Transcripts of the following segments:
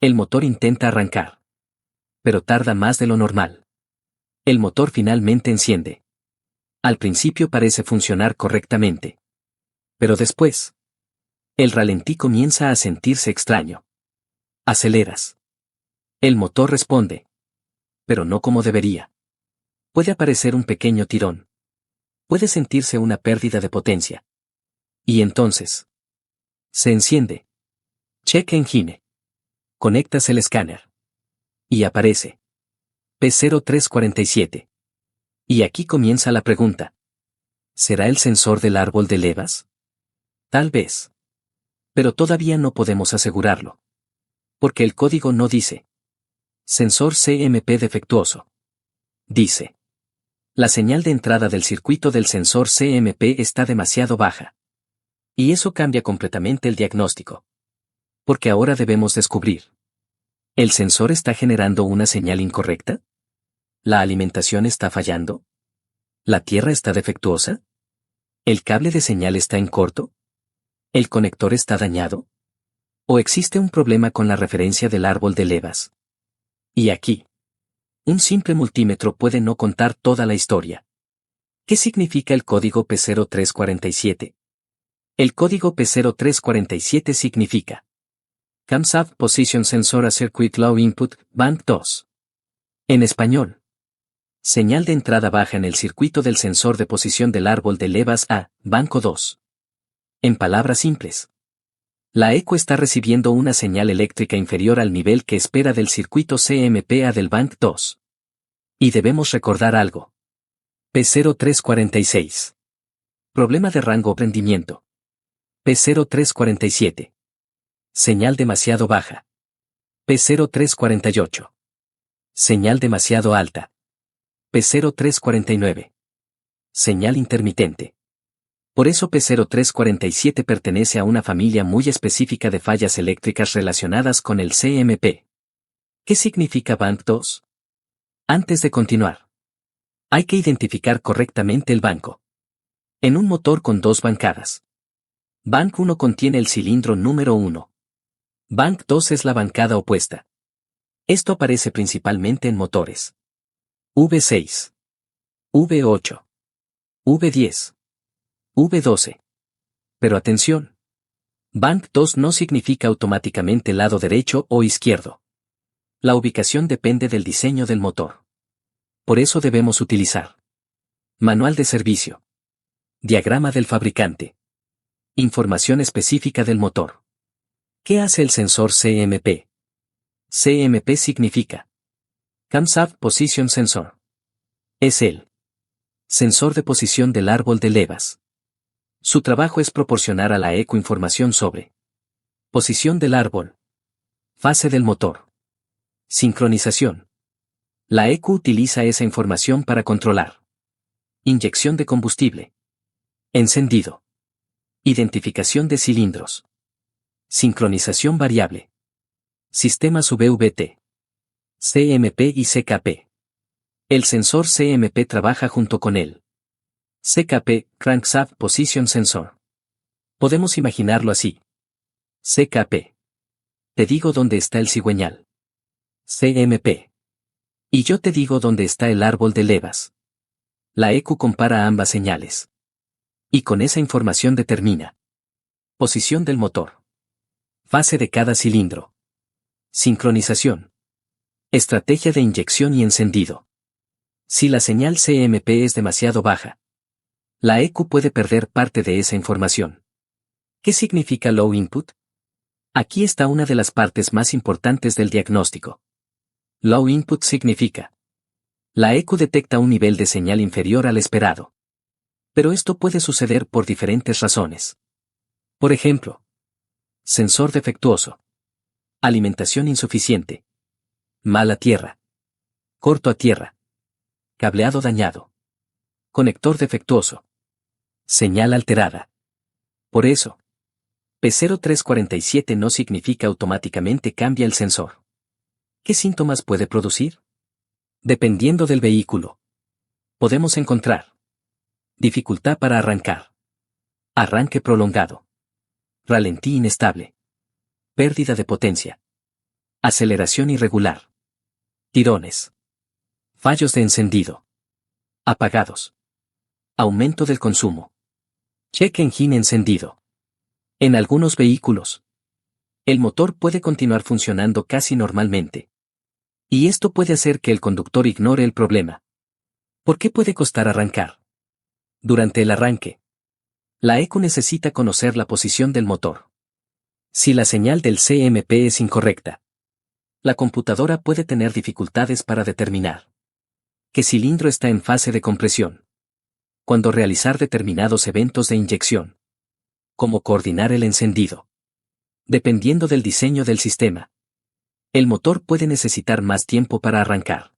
El motor intenta arrancar. Pero tarda más de lo normal. El motor finalmente enciende. Al principio parece funcionar correctamente. Pero después, el ralentí comienza a sentirse extraño. Aceleras. El motor responde. Pero no como debería. Puede aparecer un pequeño tirón. Puede sentirse una pérdida de potencia. Y entonces, se enciende. Check engine. Conectas el escáner. Y aparece. P0347. Y aquí comienza la pregunta. ¿Será el sensor del árbol de levas? Tal vez. Pero todavía no podemos asegurarlo. Porque el código no dice. Sensor CMP defectuoso. Dice. La señal de entrada del circuito del sensor CMP está demasiado baja. Y eso cambia completamente el diagnóstico. Porque ahora debemos descubrir. ¿El sensor está generando una señal incorrecta? ¿La alimentación está fallando? ¿La tierra está defectuosa? ¿El cable de señal está en corto? ¿El conector está dañado? ¿O existe un problema con la referencia del árbol de levas? Y aquí. Un simple multímetro puede no contar toda la historia. ¿Qué significa el código P0347? El código P0347 significa Camshaft Position Sensor a Circuit Low Input, Bank 2. En español. Señal de entrada baja en el circuito del sensor de posición del árbol de levas A, banco 2. En palabras simples. La ECU está recibiendo una señal eléctrica inferior al nivel que espera del circuito CMP-A del bank 2. Y debemos recordar algo. P0346. Problema de rango rendimiento. P0347. Señal demasiado baja. P0348. Señal demasiado alta. P0349. Señal intermitente. Por eso P0347 pertenece a una familia muy específica de fallas eléctricas relacionadas con el CMP. ¿Qué significa Bank 2? Antes de continuar, hay que identificar correctamente el banco. En un motor con dos bancadas. Bank 1 contiene el cilindro número 1. Bank 2 es la bancada opuesta. Esto aparece principalmente en motores V6, V8, V10, V12. Pero atención. Bank 2 no significa automáticamente lado derecho o izquierdo. La ubicación depende del diseño del motor. Por eso debemos utilizar manual de servicio, diagrama del fabricante, información específica del motor. ¿Qué hace el sensor CMP? CMP significa Camshaft Position Sensor. Es el sensor de posición del árbol de levas. Su trabajo es proporcionar a la ECU información sobre posición del árbol, fase del motor, sincronización. La ECU utiliza esa información para controlar inyección de combustible, encendido, identificación de cilindros, sincronización variable, sistemas VVT, CMP y CKP. El sensor CMP trabaja junto con él. CKP, Crankshaft Position Sensor. Podemos imaginarlo así. CKP. Te digo dónde está el cigüeñal. CMP. Y yo te digo dónde está el árbol de levas. La ECU compara ambas señales. Y con esa información determina posición del motor, fase de cada cilindro, sincronización, estrategia de inyección y encendido. Si la señal CMP es demasiado baja, la ECU puede perder parte de esa información. ¿Qué significa low input? Aquí está una de las partes más importantes del diagnóstico. Low input significa la ECU detecta un nivel de señal inferior al esperado. Pero esto puede suceder por diferentes razones. Por ejemplo, sensor defectuoso, alimentación insuficiente, mala tierra, corto a tierra, cableado dañado, conector defectuoso, señal alterada. Por eso, P0347 no significa automáticamente cambia el sensor. ¿Qué síntomas puede producir? Dependiendo del vehículo, podemos encontrar dificultad para arrancar, arranque prolongado, ralentí inestable, pérdida de potencia, Aceleración irregular. Tirones. Fallos de encendido. Apagados. Aumento del consumo. Check engine encendido. En algunos vehículos, el motor puede continuar funcionando casi normalmente. Y esto puede hacer que el conductor ignore el problema. ¿Por qué puede costar arrancar? Durante el arranque, la ECU necesita conocer la posición del motor. Si la señal del CMP es incorrecta, la computadora puede tener dificultades para determinar qué cilindro está en fase de compresión. Cuando realizar determinados eventos de inyección, como coordinar el encendido. Dependiendo del diseño del sistema, el motor puede necesitar más tiempo para arrancar.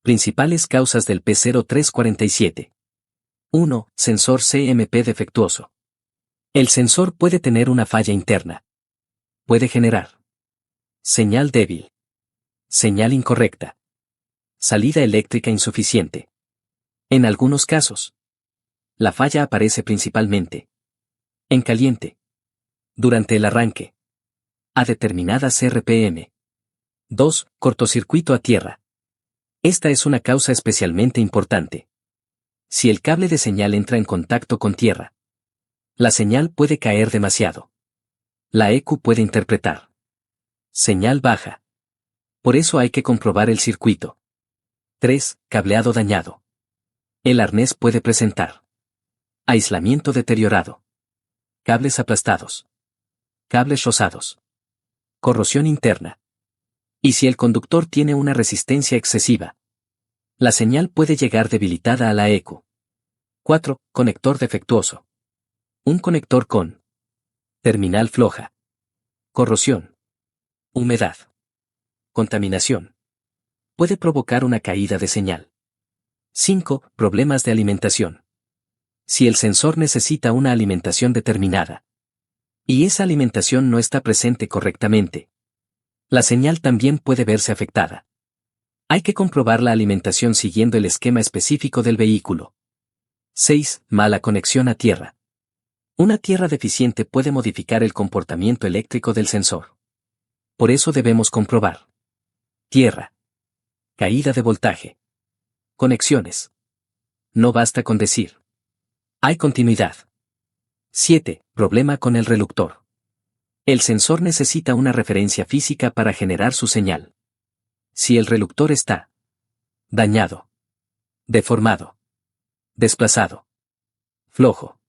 Principales causas del P0347. 1. Sensor CMP defectuoso. El sensor puede tener una falla interna. Puede generar señal débil, señal incorrecta, salida eléctrica insuficiente. En algunos casos, la falla aparece principalmente en caliente, durante el arranque, a determinadas RPM. 2. Cortocircuito a tierra. Esta es una causa especialmente importante. Si el cable de señal entra en contacto con tierra, la señal puede caer demasiado. La ECU puede interpretar señal baja. Por eso hay que comprobar el circuito. 3. Cableado dañado. El arnés puede presentar aislamiento deteriorado, cables aplastados, cables rozados, corrosión interna. Y si el conductor tiene una resistencia excesiva, la señal puede llegar debilitada a la ECU. 4. Conector defectuoso. Un conector con terminal floja, corrosión, humedad, contaminación, puede provocar una caída de señal. 5. Problemas de alimentación. Si el sensor necesita una alimentación determinada, y esa alimentación no está presente correctamente, la señal también puede verse afectada. Hay que comprobar la alimentación siguiendo el esquema específico del vehículo. 6. Mala conexión a tierra. Una tierra deficiente puede modificar el comportamiento eléctrico del sensor. Por eso debemos comprobar. Tierra. Caída de voltaje. Conexiones. No basta con decir. Hay continuidad. 7. Problema con el reluctor. El sensor necesita una referencia física para generar su señal. Si el reluctor está dañado, deformado, desplazado, flojo,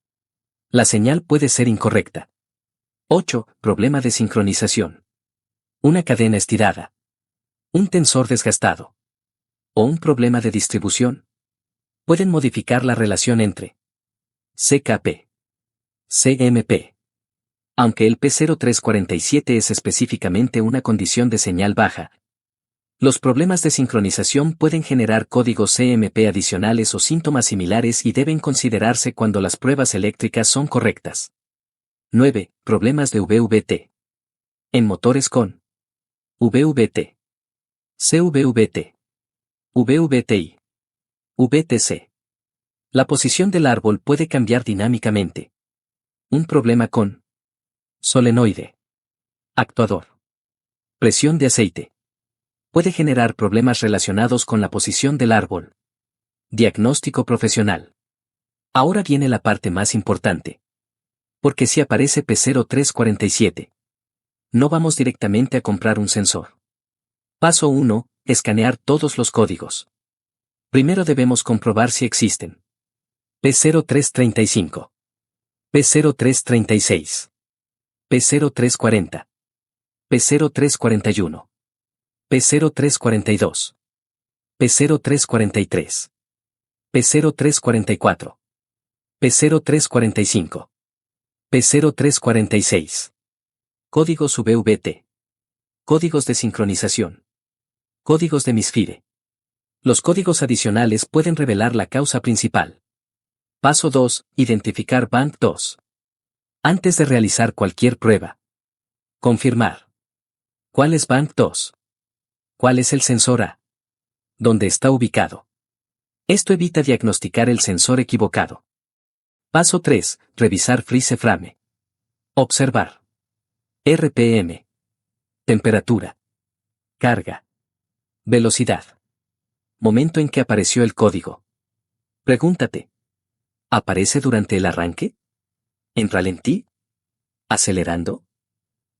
la señal puede ser incorrecta. 8. Problema de sincronización. Una cadena estirada, un tensor desgastado o un problema de distribución pueden modificar la relación entre CKP, CMP. Aunque el P0347 es específicamente una condición de señal baja, los problemas de sincronización pueden generar códigos CMP adicionales o síntomas similares y deben considerarse cuando las pruebas eléctricas son correctas. 9. Problemas de VVT. En motores con VVT, CVVT, VVTI, VTC. La posición del árbol puede cambiar dinámicamente. Un problema con solenoide, actuador, presión de aceite. Puede generar problemas relacionados con la posición del árbol. Diagnóstico profesional. Ahora viene la parte más importante. Porque si aparece P0347, no vamos directamente a comprar un sensor. Paso 1. Escanear todos los códigos. Primero debemos comprobar si existen. P0335, P0336, P0340, P0341, P0342, P0343, P0344, P0345, P0346. Códigos VVT. Códigos de sincronización. Códigos de misfire. Los códigos adicionales pueden revelar la causa principal. Paso 2. Identificar Bank 2. Antes de realizar cualquier prueba. Confirmar. ¿Cuál es Bank 2? ¿Cuál es el sensor A? ¿Dónde está ubicado? Esto evita diagnosticar el sensor equivocado. Paso 3. Revisar freeze frame. Observar. RPM. Temperatura. Carga. Velocidad. Momento en que apareció el código. Pregúntate. ¿Aparece durante el arranque? ¿En ralentí? ¿Acelerando?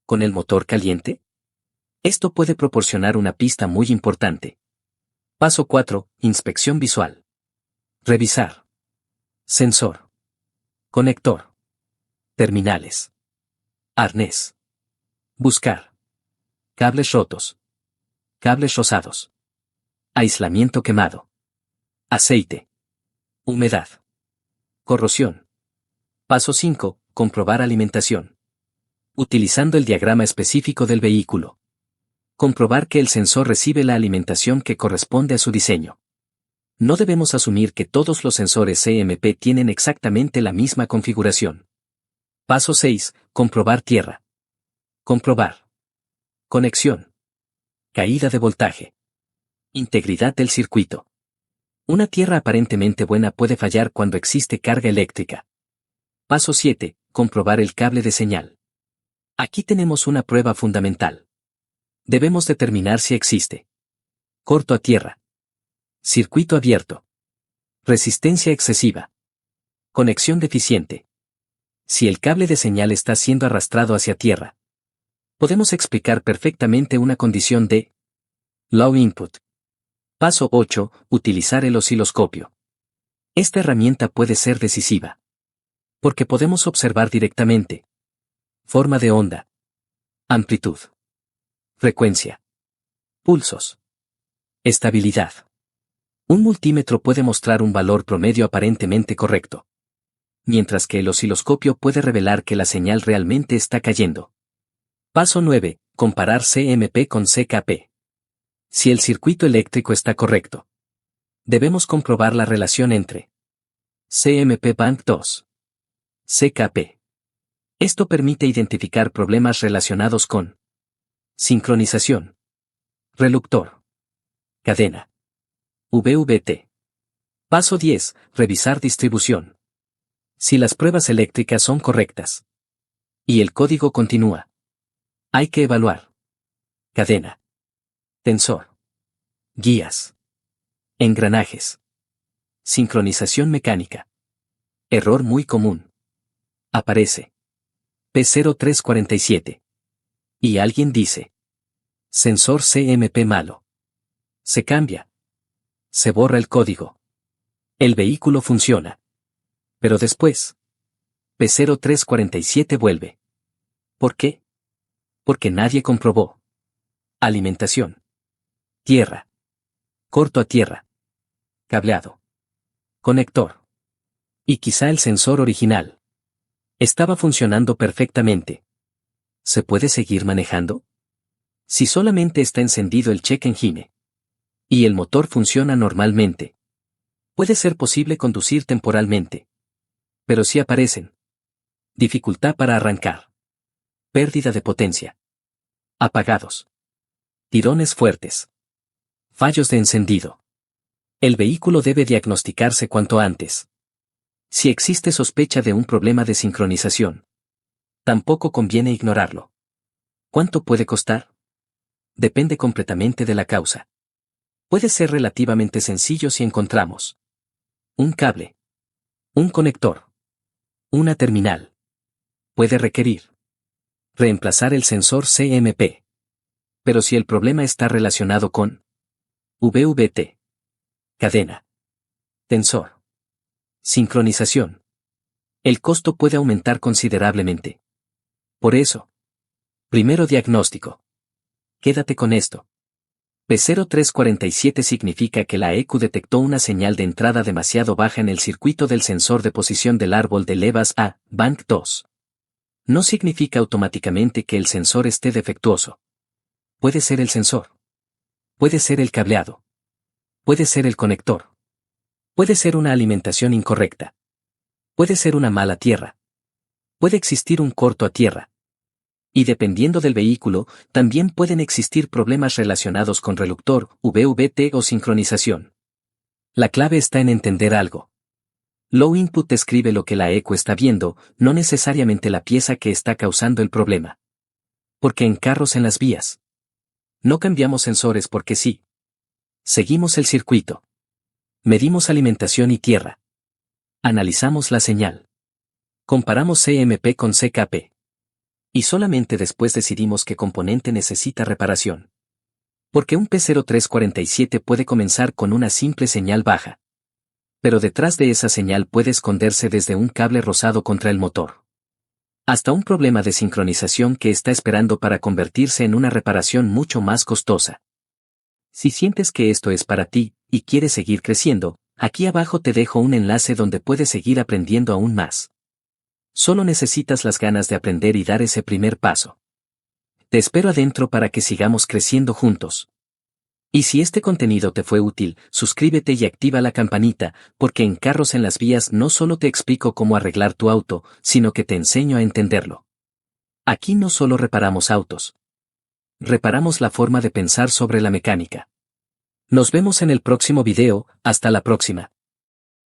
¿Con el motor caliente? Esto puede proporcionar una pista muy importante. Paso 4. Inspección visual. Revisar. Sensor. Conector. Terminales. Arnés. Buscar. Cables rotos. Cables rozados. Aislamiento quemado. Aceite. Humedad. Corrosión. Paso 5. Comprobar alimentación. Utilizando el diagrama específico del vehículo. Comprobar que el sensor recibe la alimentación que corresponde a su diseño. No debemos asumir que todos los sensores CMP tienen exactamente la misma configuración. Paso 6. Comprobar tierra. Comprobar. Conexión. Caída de voltaje. Integridad del circuito. Una tierra aparentemente buena puede fallar cuando existe carga eléctrica. Paso 7. Comprobar el cable de señal. Aquí tenemos una prueba fundamental. Debemos determinar si existe corto a tierra, circuito abierto, resistencia excesiva, conexión deficiente. Si el cable de señal está siendo arrastrado hacia tierra, podemos explicar perfectamente una condición de low input. Paso 8. Utilizar el osciloscopio. Esta herramienta puede ser decisiva, porque podemos observar directamente forma de onda, amplitud, frecuencia, pulsos, estabilidad. Un multímetro puede mostrar un valor promedio aparentemente correcto, mientras que el osciloscopio puede revelar que la señal realmente está cayendo. Paso 9. Comparar CMP con CKP. Si el circuito eléctrico está correcto, debemos comprobar la relación entre CMP Bank 2, CKP. Esto permite identificar problemas relacionados con sincronización, reluctor, cadena, VVT. Paso 10. Revisar distribución. Si las pruebas eléctricas son correctas y el código continúa, hay que evaluar cadena, tensor, guías, engranajes, sincronización mecánica. Error muy común. Aparece P0347. Y alguien dice: sensor CMP malo. Se cambia. Se borra el código. El vehículo funciona. Pero después, P0347 vuelve. ¿Por qué? Porque nadie comprobó. Alimentación. Tierra. Corto a tierra. Cableado. Conector. Y quizá el sensor original estaba funcionando perfectamente. ¿Se puede seguir manejando? Si solamente está encendido el check engine y el motor funciona normalmente, puede ser posible conducir temporalmente. Pero si aparecen dificultad para arrancar, pérdida de potencia, apagados, tirones fuertes, fallos de encendido, el vehículo debe diagnosticarse cuanto antes. Si existe sospecha de un problema de sincronización, tampoco conviene ignorarlo. ¿Cuánto puede costar? Depende completamente de la causa. Puede ser relativamente sencillo si encontramos un cable, un conector, una terminal. Puede requerir reemplazar el sensor CMP. Pero si el problema está relacionado con VVT, cadena, tensor, sincronización, el costo puede aumentar considerablemente. Por eso, primero diagnóstico. Quédate con esto. P0347 significa que la ECU detectó una señal de entrada demasiado baja en el circuito del sensor de posición del árbol de levas A, Bank 2. No significa automáticamente que el sensor esté defectuoso. Puede ser el sensor. Puede ser el cableado. Puede ser el conector. Puede ser una alimentación incorrecta. Puede ser una mala tierra. Puede existir un corto a tierra. Y dependiendo del vehículo, también pueden existir problemas relacionados con reluctor, VVT o sincronización. La clave está en entender algo. Low input describe lo que la ECU está viendo, no necesariamente la pieza que está causando el problema. Porque en carros en las vías No cambiamos sensores porque sí. Seguimos el circuito. Medimos alimentación y tierra. Analizamos la señal. Comparamos CMP con CKP. Y solamente después decidimos qué componente necesita reparación. Porque un P0347 puede comenzar con una simple señal baja. Pero detrás de esa señal puede esconderse desde un cable rozado contra el motor hasta un problema de sincronización que está esperando para convertirse en una reparación mucho más costosa. Si sientes que esto es para ti, y quieres seguir creciendo, aquí abajo te dejo un enlace donde puedes seguir aprendiendo aún más. Solo necesitas las ganas de aprender y dar ese primer paso. Te espero adentro para que sigamos creciendo juntos. Y si este contenido te fue útil, suscríbete y activa la campanita, porque en Carros en las Vías no solo te explico cómo arreglar tu auto, sino que te enseño a entenderlo. Aquí no solo reparamos autos. Reparamos la forma de pensar sobre la mecánica. Nos vemos en el próximo video, hasta la próxima.